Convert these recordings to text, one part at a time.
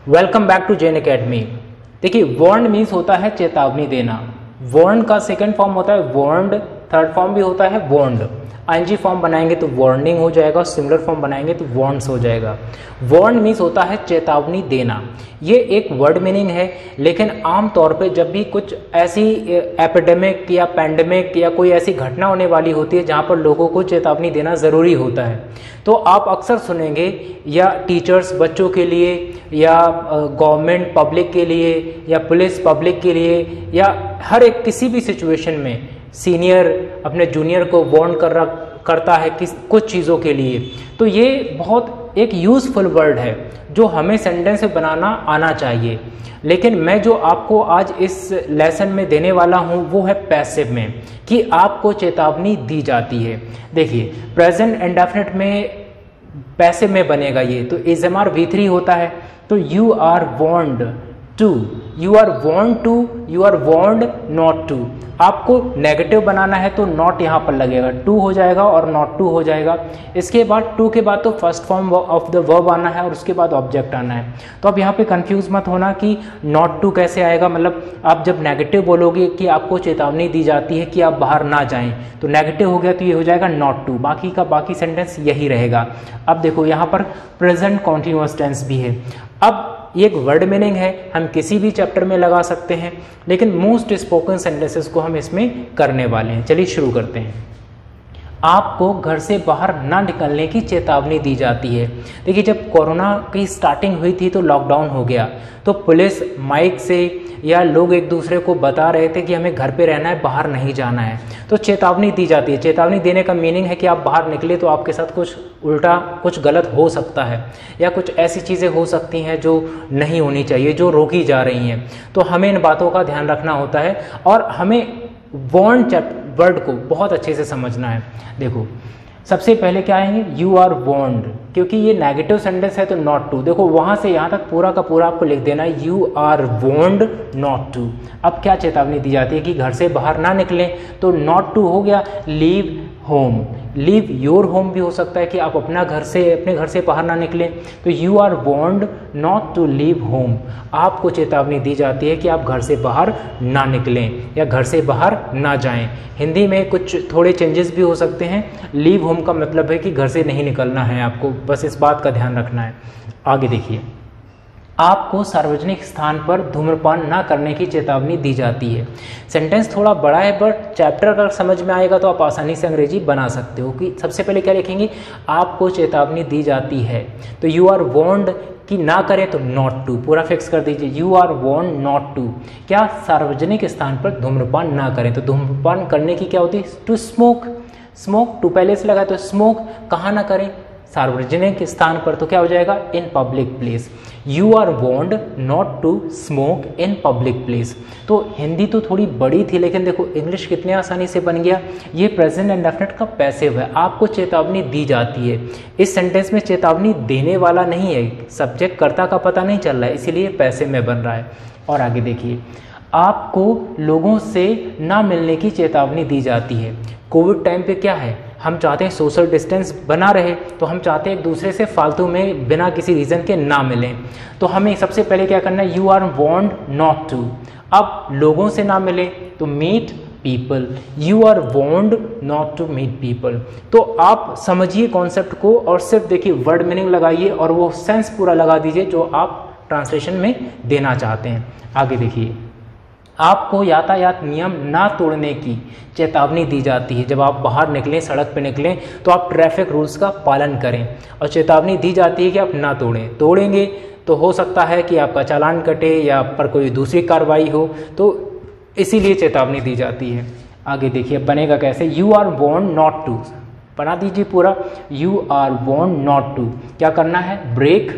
Welcome back to Jain academy. देखिए, warn means होता है चेतावनी देना। वार्न का सेकंड फॉर्म होता है वार्नड, थर्ड फॉर्म भी होता है वार्नड। आईएनजी फॉर्म बनाएंगे तो वार्निंग हो जाएगा, सिमिलर फॉर्म बनाएंगे तो वार्न्स हो जाएगा। वार्न मीन्स होता है चेतावनी देना। ये एक वर्ड मीनिंग है, लेकिन आम तौर पे जब भी कुछ ऐसी एपिडेमिक या पैंडेमिक या कोई ऐसी घटना होने वाली होती है जहाँ पर लोगों को चेतावनी देना ज़रूरी होता है, तो आप अक्सर सुनेंगे या टीचर्स बच्चों के लिए या गवर्नमेंट पब्लिक के लिए या पुलिस पब्लिक के लिए या हर एक किसी भी सिचुएशन में सीनियर अपने जूनियर को वार्न करता है कुछ चीज़ों के लिए। तो ये बहुत एक यूज़फुल वर्ड है जो हमें सेंटेंस में बनाना आना चाहिए। लेकिन मैं जो आपको आज इस लेसन में देने वाला हूँ वो है पैसिव में, कि आपको चेतावनी दी जाती है। देखिए, प्रेजेंट इंडेफिनिट में पैसिव में बनेगा ये, तो इज़ V3 होता है, तो you are warned to, you are warned to, you are warned not to. आपको नेगेटिव बनाना है तो नॉट यहाँ पर लगेगा, टू हो जाएगा और नॉट टू हो जाएगा। इसके बाद टू के बाद तो first form of the verb आना है और उसके बाद ऑब्जेक्ट आना है। तो अब यहाँ पे कंफ्यूज मत होना कि नॉट टू कैसे आएगा। मतलब आप जब नेगेटिव बोलोगे कि आपको चेतावनी दी जाती है कि आप बाहर ना जाएं, तो नेगेटिव हो गया तो ये हो जाएगा नॉट टू। बाकी का बाकी सेंटेंस यही रहेगा। अब देखो, यहाँ पर प्रेजेंट कॉन्टिन्यूअस टेंस भी है। अब ये एक वर्ड मीनिंग है, हम किसी भी चैप्टर में लगा सकते हैं, लेकिन मोस्ट स्पोकन सेंटेंसेस को हम इसमें करने वाले हैं। चलिए शुरू करते हैं। आपको घर से बाहर ना निकलने की चेतावनी दी जाती है। देखिए, जब कोरोना की स्टार्टिंग हुई थी तो लॉकडाउन हो गया, तो पुलिस माइक से या लोग एक दूसरे को बता रहे थे कि हमें घर पे रहना है, बाहर नहीं जाना है, तो चेतावनी दी जाती है। चेतावनी देने का मीनिंग है कि आप बाहर निकले तो आपके साथ कुछ उल्टा, कुछ गलत हो सकता है या कुछ ऐसी चीज़ें हो सकती हैं जो नहीं होनी चाहिए, जो रोकी जा रही हैं। तो हमें इन बातों का ध्यान रखना होता है और हमें वार्न वर्ड को बहुत अच्छे से समझना है। देखो, सबसे पहले क्या आएंगे, यू आर वार्न्ड, क्योंकि ये नेगेटिव सेंटेंस है तो नॉट टू। देखो, वहां से यहां तक पूरा का पूरा आपको लिख देना है, you are warned not to. अब क्या चेतावनी दी जाती है कि घर से बाहर ना निकलें, तो नॉट टू हो गया leave home. Leave your home भी हो सकता है कि आप अपने घर से बाहर ना निकलें, तो you are warned not to leave home. आपको चेतावनी दी जाती है कि आप घर से बाहर ना निकलें या घर से बाहर ना जाएं। हिंदी में कुछ थोड़े चेंजेस भी हो सकते हैं। लीव होम का मतलब है कि घर से नहीं निकलना है आपको, बस इस बात का ध्यान रखना है। आगे देखिए, आपको सार्वजनिक स्थान पर धूम्रपान ना करने की चेतावनी दी जाती है। सेंटेंस थोड़ा बड़ा है, बट चैप्टर अगर समझ में आएगा तो आप आसानी से अंग्रेजी बना सकते हो। कि सबसे पहले क्या लिखेंगे, आपको चेतावनी दी जाती है, तो यू आर वार्न्ड कि ना करें तो नॉट टू, पूरा फिक्स कर दीजिए, you are warned not to. क्या, सार्वजनिक स्थान पर धूम्रपान ना करें। तो धूम्रपान करने की क्या होती है, टू स्मोक। स्मोक टू पहले से लगा, तो स्मोक कहाँ ना करें, सार्वजनिक स्थान पर, तो क्या हो जाएगा, in public place. You are warned not to smoke in public place. तो हिंदी तो थोड़ी बड़ी थी, लेकिन देखो इंग्लिश कितने आसानी से बन गया। ये प्रेजेंट इंडेफिनिट का पैसिव है, आपको चेतावनी दी जाती है। इस सेंटेंस में चेतावनी देने वाला नहीं है, सब्जेक्ट कर्ता का पता नहीं चल रहा है, इसीलिए पैसिव में बन रहा है। और आगे देखिए, आपको लोगों से ना मिलने की चेतावनी दी जाती है। कोविड टाइम पे क्या है, हम चाहते हैं सोशल डिस्टेंस बना रहे, तो हम चाहते हैं एक दूसरे से फालतू में बिना किसी रीज़न के ना मिलें। तो हमें सबसे पहले क्या करना है, you are warned not to. अब लोगों से ना मिले तो meet people, you are warned not to meet people. तो आप समझिए कॉन्सेप्ट को और सिर्फ देखिए वर्ड मीनिंग लगाइए और वो सेंस पूरा लगा दीजिए जो आप ट्रांसलेशन में देना चाहते हैं। आगे देखिए, आपको यातायात नियम ना तोड़ने की चेतावनी दी जाती है। जब आप बाहर निकलें, सड़क पर निकलें, तो आप ट्रैफिक रूल्स का पालन करें और चेतावनी दी जाती है कि आप ना तोड़ेंगे तो हो सकता है कि आपका चालान कटे या आप पर कोई दूसरी कार्रवाई हो, तो इसीलिए चेतावनी दी जाती है। आगे देखिए, बनेगा कैसे, you are warned not to, बना दीजिए पूरा, you are warned not to. क्या करना है, ब्रेक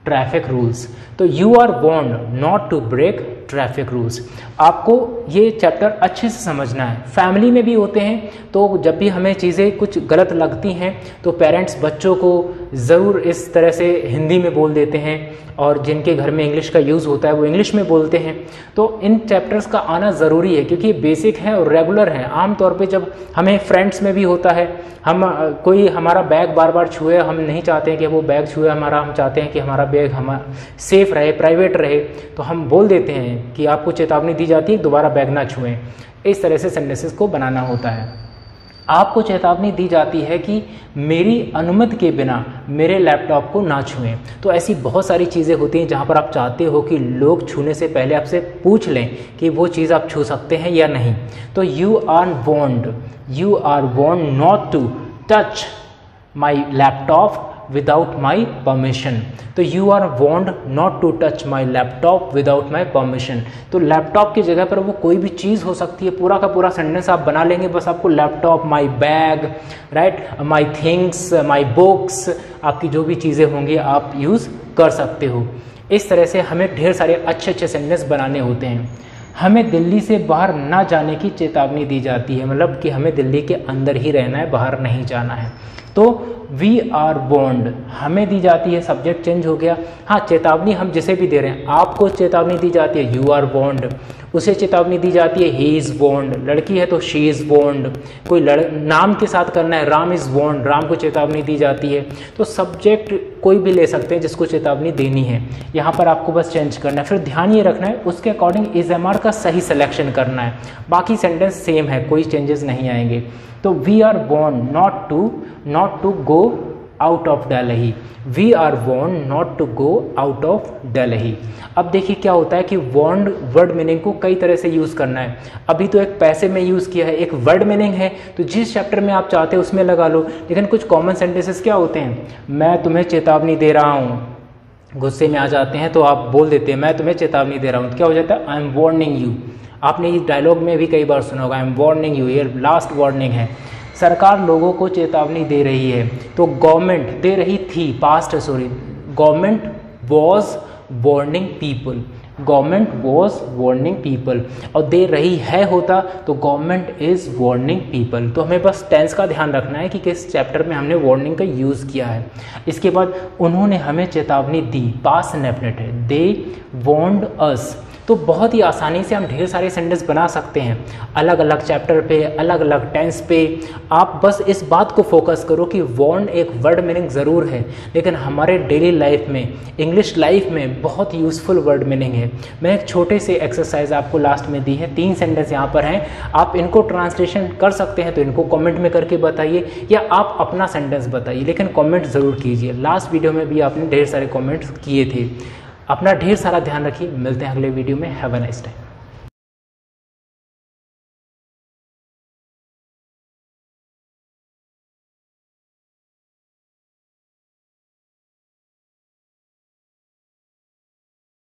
ट्रैफिक रूल्स। तो you are warned not to break traffic rules. आपको ये चैप्टर अच्छे से समझना है। फैमिली में भी होते हैं, तो जब भी हमें चीज़ें कुछ गलत लगती हैं तो पेरेंट्स बच्चों को ज़रूर इस तरह से हिंदी में बोल देते हैं और जिनके घर में इंग्लिश का यूज़ होता है वो इंग्लिश में बोलते हैं। तो इन चैप्टर्स का आना ज़रूरी है क्योंकि बेसिक है और रेगुलर है। आमतौर पे जब हमें फ्रेंड्स में भी होता है, हम कोई हमारा बैग बार बार छुए, हम नहीं चाहते हैं कि वो बैग छुए हमारा, हम चाहते हैं कि हमारा बैग सेफ रहे, प्राइवेट रहे, तो हम बोल देते हैं कि आपको चेतावनी दी जाती है दोबारा बैग ना छुएं। इस तरह से सेंटेंसेस को बनाना होता है। आपको चेतावनी दी जाती है कि मेरी अनुमति के बिना मेरे लैपटॉप को ना छुएं। तो ऐसी बहुत सारी चीज़ें होती हैं जहाँ पर आप चाहते हो कि लोग छूने से पहले आपसे पूछ लें कि वो चीज़ आप छू सकते हैं या नहीं। तो you are warned not to touch my laptop without my permission. तो you are warned not to touch my laptop without my permission. तो लैपटॉप की जगह पर वो कोई भी चीज़ हो सकती है। पूरा का पूरा सेंटेंस आप बना लेंगे, बस आपको laptop, my bag, right, my things, my books, आपकी जो भी चीज़ें होंगी आप यूज़ कर सकते हो। इस तरह से हमें ढेर सारे अच्छे अच्छे सेंटेंस बनाने होते हैं। हमें दिल्ली से बाहर ना जाने की चेतावनी दी जाती है, मतलब कि हमें दिल्ली के अंदर ही रहना है, बाहर नहीं जाना है। तो वी आर वॉर्न्ड हमें दी जाती है, सब्जेक्ट चेंज हो गया। हाँ, चेतावनी हम जिसे भी दे रहे हैं, आपको चेतावनी दी जाती है यू आर वॉर्न्ड, उसे चेतावनी दी जाती है ही इज़ वॉर्न्ड, लड़की है तो शी इज़ वॉर्न्ड, कोई नाम के साथ करना है राम इज़ वॉर्न्ड, राम को चेतावनी दी जाती है। तो सब्जेक्ट कोई भी ले सकते हैं जिसको चेतावनी देनी है, यहाँ पर आपको बस चेंज करना है। फिर ध्यान ये रखना है उसके अकॉर्डिंग इज एम आर का सही सिलेक्शन करना है, बाकी सेंटेंस सेम है, कोई चेंजेस नहीं आएंगे। तो we are warned not to go out of Delhi, we are warned not to go out of Delhi. अब देखिए क्या होता है कि वॉर्न्ड वर्ड मीनिंग को कई तरह से यूज़ करना है। अभी तो एक पैसे में यूज़ किया है, एक वर्ड मीनिंग है, तो जिस चैप्टर में आप चाहते हैं उसमें लगा लो। लेकिन कुछ कॉमन सेंटेंसेस क्या होते हैं, मैं तुम्हें चेतावनी दे रहा हूँ, गुस्से में आ जाते हैं तो आप बोल देते हैं मैं तुम्हें चेतावनी दे रहा हूँ, तो क्या हो जाता है आई एम वार्निंग यू। आपने इस डायलॉग में भी कई बार सुना होगा, आई एम वार्निंग यू, ये लास्ट वार्निंग है। सरकार लोगों को चेतावनी दे रही है, तो गवर्नमेंट दे रही थी, past sorry, government was warning people, government was warning people, और दे रही है होता तो गवर्नमेंट इज वार्निंग पीपल। तो हमें बस टेंस का ध्यान रखना है कि किस चैप्टर में हमने वार्निंग का यूज़ किया है। इसके बाद उन्होंने हमें चेतावनी दी, पास्ट इंडेफिनिट है, दे वार्न्ड अस। तो बहुत ही आसानी से हम ढेर सारे सेंटेंस बना सकते हैं अलग अलग चैप्टर पे, अलग अलग टेंस पे। आप बस इस बात को फोकस करो कि वार्न एक वर्ड मीनिंग ज़रूर है, लेकिन हमारे डेली लाइफ में, इंग्लिश लाइफ में बहुत यूज़फुल वर्ड मीनिंग है। मैं एक छोटे से एक्सरसाइज आपको लास्ट में दी है, 3 सेंटेंस यहाँ पर हैं, आप इनको ट्रांसलेशन कर सकते हैं तो इनको कॉमेंट में करके बताइए, या आप अपना सेंटेंस बताइए, लेकिन कॉमेंट ज़रूर कीजिए। लास्ट वीडियो में भी आपने ढेर सारे कॉमेंट्स किए थे। अपना ढेर सारा ध्यान रखिए, मिलते हैं अगले वीडियो में। Have a nice time.